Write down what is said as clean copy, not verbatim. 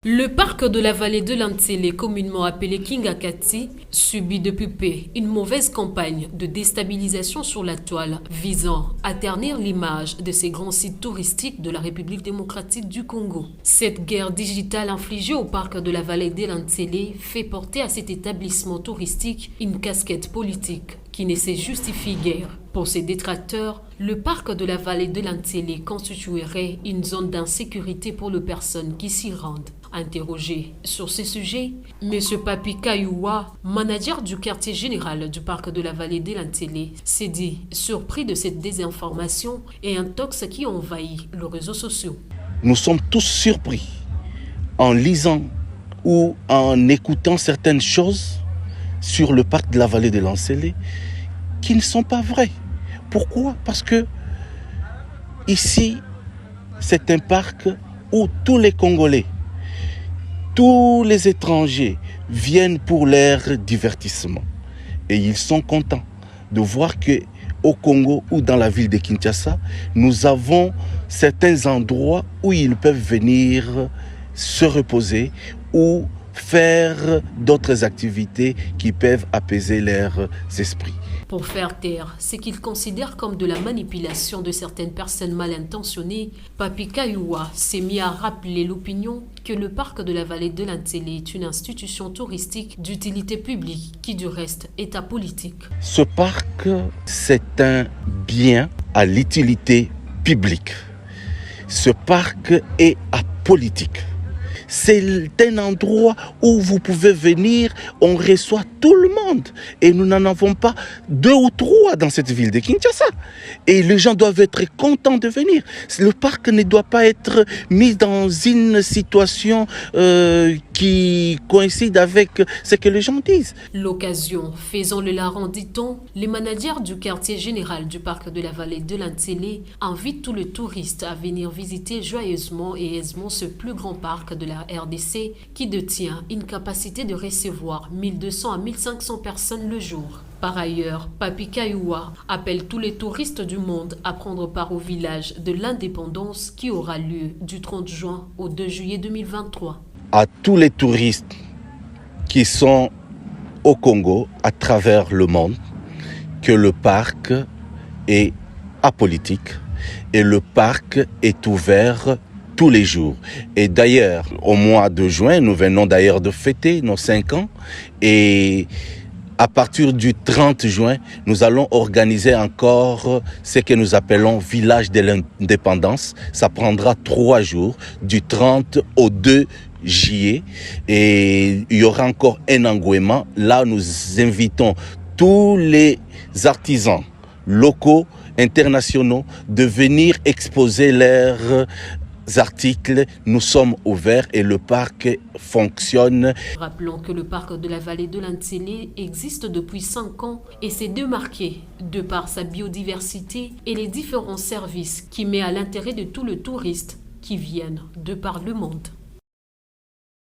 Le parc de la vallée de l'Antsélé, communément appelé Kingakati, subit depuis peu une mauvaise campagne de déstabilisation sur la toile visant à ternir l'image de ces grands sites touristiques de la République démocratique du Congo. Cette guerre digitale infligée au parc de la vallée de l'Antsélé fait porter à cet établissement touristique une casquette politique qui ne se justifie guère. Pour ses détracteurs, le parc de la vallée de l'Antsélé constituerait une zone d'insécurité pour les personnes qui s'y rendent. Interrogé sur ce sujet, M. Papi Kayouwa, manager du quartier général du parc de la vallée de l'Antsélé, s'est dit surpris de cette désinformation et un tox qui envahit les réseaux sociaux. Nous sommes tous surpris en lisant ou en écoutant certaines choses sur le parc de la vallée de l'Antsélé qui ne sont pas vraies. Pourquoi? Parce que ici, c'est un parc où tous les Congolais, tous les étrangers viennent pour leur divertissement. Et ils sont contents de voir qu'au Congo ou dans la ville de Kinshasa, nous avons certains endroits où ils peuvent venir se reposer ou faire d'autres activités qui peuvent apaiser leurs esprits. Pour faire taire ce qu'ils considèrent comme de la manipulation de certaines personnes mal intentionnées, Papi Kayouwa s'est mis à rappeler l'opinion que le parc de la vallée de l'Antsélé est une institution touristique d'utilité publique qui du reste est apolitique. Ce parc, c'est un bien à l'utilité publique. Ce parc est apolitique. C'est un endroit où vous pouvez venir, on reçoit tout le monde. Et nous n'en avons pas 2 ou 3 dans cette ville de Kinshasa. Et les gens doivent être contents de venir. Le parc ne doit pas être mis dans une situation qui coïncide avec ce que les gens disent. L'occasion faisant le larron, dit-on, les managers du quartier général du parc de la vallée de l'Antsélé invitent tous les touristes à venir visiter joyeusement et aisément ce plus grand parc de la RDC qui détient une capacité de recevoir 1200 à 1500 personnes le jour. Par ailleurs, Papi Kayouwa appelle tous les touristes du monde à prendre part au village de l'indépendance qui aura lieu du 30 juin au 2 juillet 2023. À tous les touristes qui sont au Congo, à travers le monde, que le parc est apolitique et le parc est ouvert tous les jours. Et d'ailleurs, au mois de juin, nous venons d'ailleurs de fêter nos 5 ans et à partir du 30 juin, nous allons organiser encore ce que nous appelons Village de l'Indépendance. Ça prendra 3 jours, du 30 au 2 juillet. Et il y aura encore un engouement. Là, nous invitons tous les artisans locaux, internationaux, de venir exposer leurs articles. Nous sommes ouverts et le parc fonctionne. Rappelons que le parc de la vallée de l'Antsélé existe depuis 5 ans et s'est démarqué de par sa biodiversité et les différents services qui met à l'intérêt de tous les touristes qui viennent de par le monde.